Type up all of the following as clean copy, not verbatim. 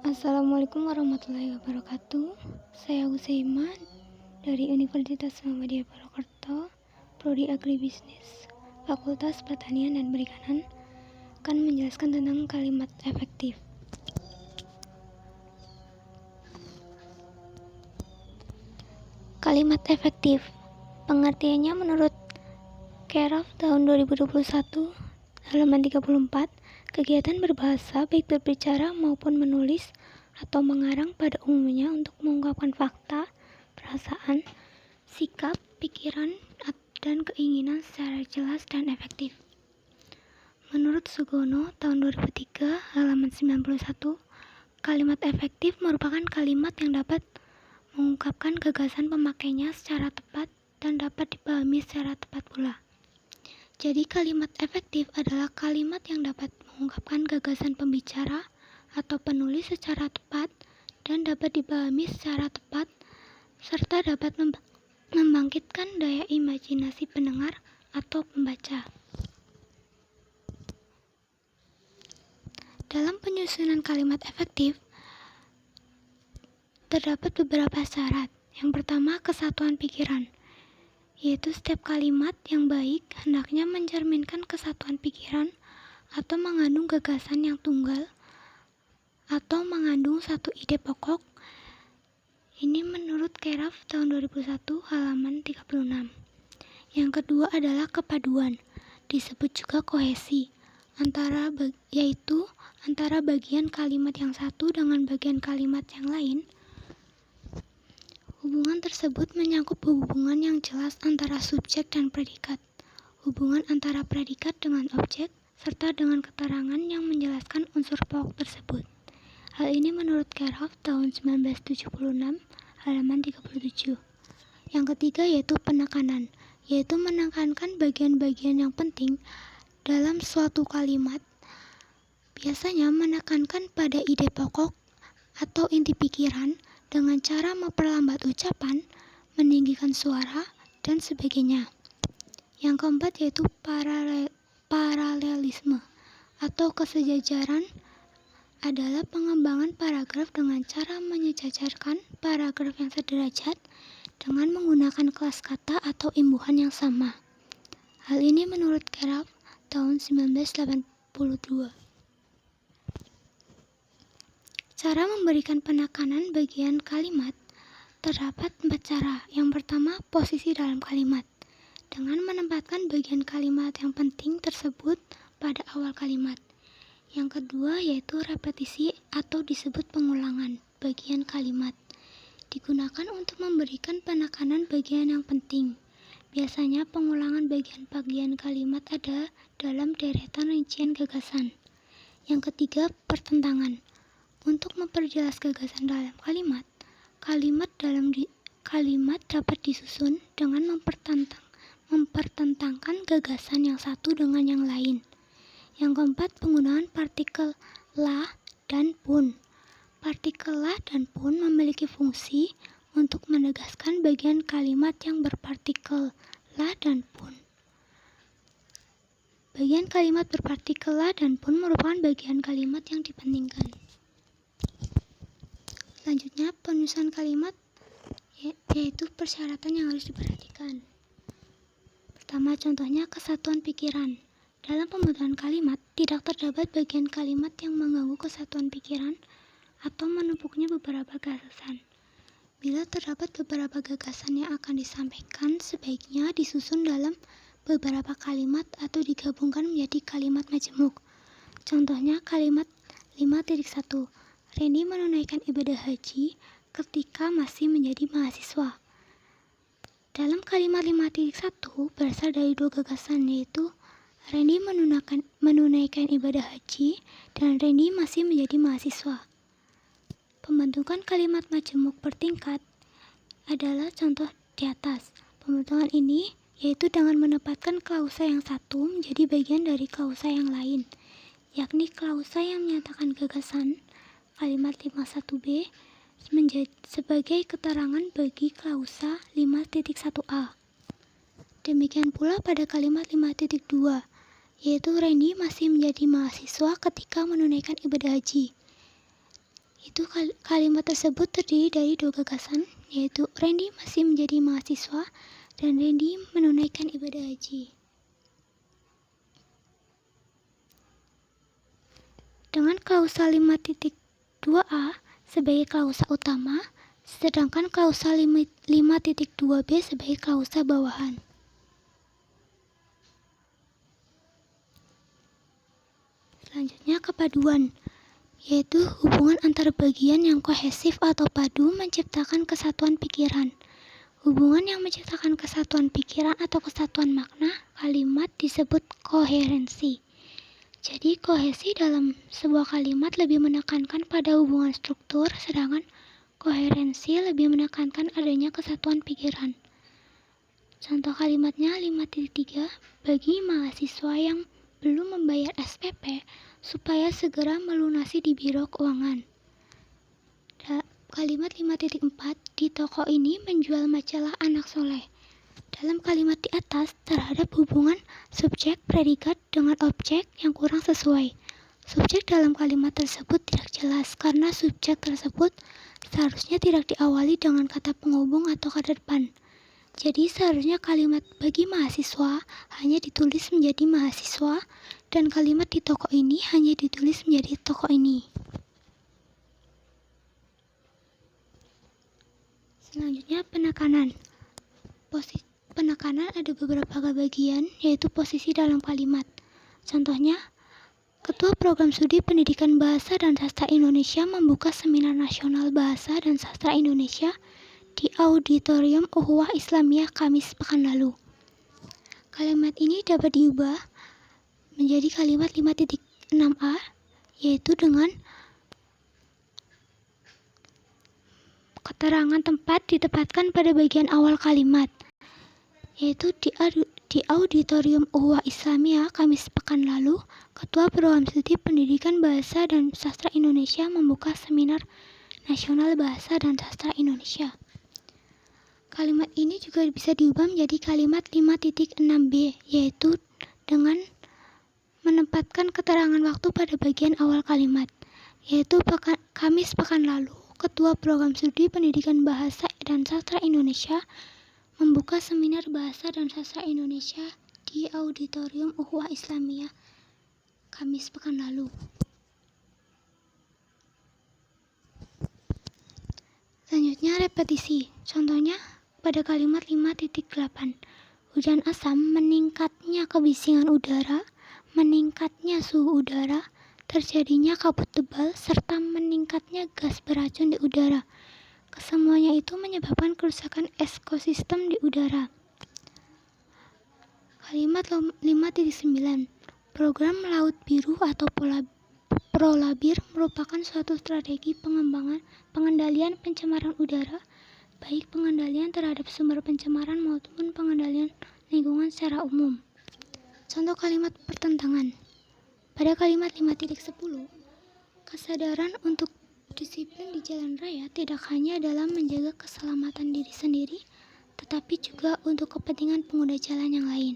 Assalamualaikum warahmatullahi wabarakatuh. Saya Usaima dari Universitas Muhammadiyah Purwokerto, Prodi Agribisnis, Fakultas Pertanian dan Perikanan, akan menjelaskan tentang kalimat efektif. Kalimat efektif, pengertiannya menurut Keraf tahun 2021, halaman 34, kegiatan berbahasa baik berbicara maupun menulis atau mengarang pada umumnya untuk mengungkapkan fakta, perasaan, sikap, pikiran, dan keinginan secara jelas dan efektif. Menurut Sugono tahun 2003, halaman 91, kalimat efektif merupakan kalimat yang dapat mengungkapkan gagasan pemakainya secara tepat dan dapat dipahami secara tepat pula. Jadi kalimat efektif adalah kalimat yang dapat mengungkapkan gagasan pembicara atau penulis secara tepat dan dapat dipahami secara tepat, serta dapat membangkitkan daya imajinasi pendengar atau pembaca. Dalam penyusunan kalimat efektif, terdapat beberapa syarat. Yang pertama, kesatuan pikiran, yaitu setiap kalimat yang baik hendaknya mencerminkan kesatuan pikiran atau mengandung gagasan yang tunggal atau mengandung satu ide pokok. Ini menurut Keraf tahun 2001 halaman 36. Yang kedua adalah kepaduan, disebut juga kohesi, yaitu antara bagian kalimat yang satu dengan bagian kalimat yang lain. Hubungan tersebut menyangkut hubungan yang jelas antara subjek dan predikat, hubungan antara predikat dengan objek, serta dengan keterangan yang menjelaskan unsur pokok tersebut. Hal ini menurut Keraf tahun 1976, halaman 37. Yang ketiga yaitu penekanan, yaitu menekankan bagian-bagian yang penting dalam suatu kalimat. Biasanya menekankan pada ide pokok atau inti pikiran dengan cara memperlambat ucapan, meninggikan suara, dan sebagainya. Yang keempat yaitu paralelisme atau kesejajaran, adalah pengembangan paragraf dengan cara menyejajarkan paragraf yang sederajat dengan menggunakan kelas kata atau imbuhan yang sama. Hal ini menurut Keraf tahun 1982. Cara memberikan penekanan bagian kalimat terdapat 4 cara. Yang pertama, posisi dalam kalimat, dengan menempatkan bagian kalimat yang penting tersebut pada awal kalimat. Yang kedua yaitu repetisi atau disebut pengulangan bagian kalimat, digunakan untuk memberikan penekanan bagian yang penting. Biasanya pengulangan bagian kalimat ada dalam deretan rincian gagasan. Yang ketiga, pertentangan. Untuk memperjelas gagasan dalam kalimat, kalimat dapat disusun dengan mempertentangkan gagasan yang satu dengan yang lain. Yang keempat, penggunaan partikel la dan pun. Partikel la dan pun memiliki fungsi untuk menegaskan bagian kalimat yang berpartikel la dan pun. Bagian kalimat berpartikel la dan pun merupakan bagian kalimat yang dipentingkan. Selanjutnya, penyusunan kalimat, yaitu persyaratan yang harus diperhatikan. Pertama, contohnya kesatuan pikiran. Dalam pembentukan kalimat, tidak terdapat bagian kalimat yang mengganggu kesatuan pikiran atau menumpuknya beberapa gagasan. Bila terdapat beberapa gagasan yang akan disampaikan, sebaiknya disusun dalam beberapa kalimat atau digabungkan menjadi kalimat majemuk. Contohnya kalimat 5.1. Randy menunaikan ibadah haji ketika masih menjadi mahasiswa. Dalam kalimat 5.1 berasal dari dua gagasan, yaitu Randy menunaikan ibadah haji dan Randy masih menjadi mahasiswa. Pembentukan kalimat majemuk bertingkat adalah contoh di atas. Pembentukan ini yaitu dengan menempatkan klausa yang satu menjadi bagian dari klausa yang lain, yakni klausa yang menyatakan gagasan kalimat 51b sebagai keterangan bagi klausa 5.1a. Demikian pula pada kalimat 5.2, yaitu Randy masih menjadi mahasiswa ketika menunaikan ibadah haji. Kalimat tersebut terdiri dari dua gagasan, yaitu Randy masih menjadi mahasiswa dan Randy menunaikan ibadah haji. Dengan klausa 5.2a sebagai klausa utama, sedangkan klausa 5.2b sebagai klausa bawahan. Selanjutnya kepaduan, yaitu hubungan antar bagian yang kohesif atau padu menciptakan kesatuan pikiran. Hubungan yang menciptakan kesatuan pikiran atau kesatuan makna kalimat disebut koherensi. Jadi kohesi dalam sebuah kalimat lebih menekankan pada hubungan struktur, sedangkan koherensi lebih menekankan adanya kesatuan pikiran. Contoh kalimatnya 5.3, bagi mahasiswa yang belum membayar SPP supaya segera melunasi di biro keuangan. Kalimat 5.4, di toko ini menjual majalah Anak Soleh. Dalam kalimat di atas terhadap hubungan subjek predikat dengan objek yang kurang sesuai. Subjek dalam kalimat tersebut tidak jelas karena subjek tersebut seharusnya tidak diawali dengan kata penghubung atau kata depan. Jadi seharusnya kalimat bagi mahasiswa hanya ditulis menjadi mahasiswa dan kalimat di toko ini hanya ditulis menjadi toko ini. Selanjutnya penekanan. Penekanan ada beberapa bagian, yaitu posisi dalam kalimat. Contohnya, Ketua Program Studi Pendidikan Bahasa dan Sastra Indonesia membuka Seminar Nasional Bahasa dan Sastra Indonesia di Auditorium Ukhuwah Islamiyah Kamis pekan lalu. Kalimat ini dapat diubah menjadi kalimat 5.6a, yaitu dengan keterangan tempat ditempatkan pada bagian awal kalimat, yaitu di Auditorium Ukhuwah Islamiyah Kamis pekan lalu, Ketua Program Studi Pendidikan Bahasa dan Sastra Indonesia membuka Seminar Nasional Bahasa dan Sastra Indonesia. Kalimat ini juga bisa diubah menjadi kalimat 5.6b, yaitu dengan menempatkan keterangan waktu pada bagian awal kalimat, yaitu Kamis pekan lalu, Ketua Program Studi Pendidikan Bahasa dan Sastra Indonesia membuka Seminar Bahasa dan Sastra Indonesia di Auditorium Ukhuwah Islamiyah Kamis pekan lalu. Selanjutnya repetisi. Contohnya pada kalimat 5.8, hujan asam, meningkatnya kebisingan udara, meningkatnya suhu udara, terjadinya kabut tebal, serta meningkatnya gas beracun di udara. Kesemuanya itu menyebabkan kerusakan ekosistem di udara. Kalimat 5.9, program Laut Biru atau Prolabir merupakan suatu strategi pengendalian pencemaran udara, baik pengendalian terhadap sumber pencemaran maupun pengendalian lingkungan secara umum. Contoh kalimat pertentangan. Pada kalimat 5.10, kesadaran untuk disiplin di jalan raya tidak hanya dalam menjaga keselamatan diri sendiri, tetapi juga untuk kepentingan pengguna jalan yang lain.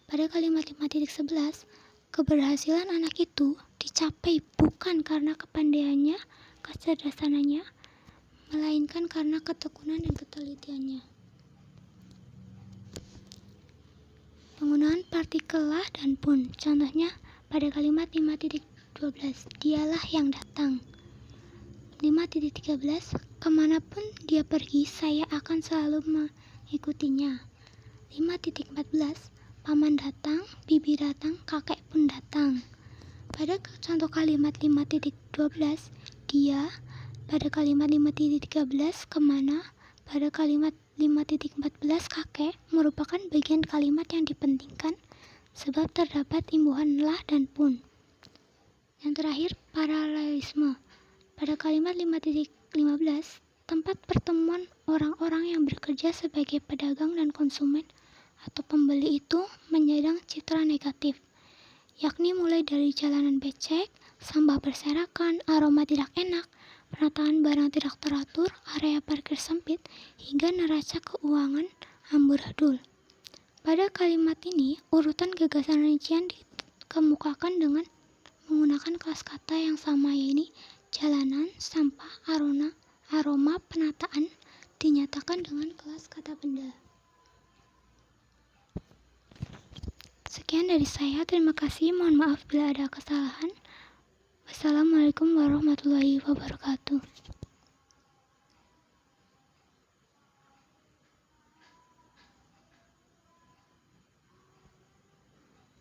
Pada kalimat 5.11, keberhasilan anak itu dicapai bukan karena kepandaiannya, kecerdasannya, melainkan karena ketekunan dan ketelitiannya. Penggunaan partikel lah dan pun. Contohnya pada kalimat 5.12, dialah yang datang. 5.13, kemanapun dia pergi, saya akan selalu mengikutinya. 5.14, paman datang, bibi datang, kakek pun datang. Pada contoh kalimat 5.12, dia. Pada kalimat 5.13, kemana? Pada kalimat 5.14, kakek merupakan bagian kalimat yang dipentingkan sebab terdapat imbuhan lah dan pun. Yang terakhir, paralelisme. Pada kalimat 5.15, tempat pertemuan orang-orang yang bekerja sebagai pedagang dan konsumen atau pembeli itu menyandang citra negatif, yakni mulai dari jalanan becek, sampah berserakan, aroma tidak enak, penataan barang tidak teratur, area parkir sempit, hingga neraca keuangan amburadul. Pada kalimat ini, urutan gagasan rincian dikemukakan dengan menggunakan kelas kata yang sama, yaitu jalanan, sampah, aroma penataan dinyatakan dengan kelas kata benda. Sekian dari saya, terima kasih. Mohon maaf bila ada kesalahan. Wassalamualaikum warahmatullahi wabarakatuh.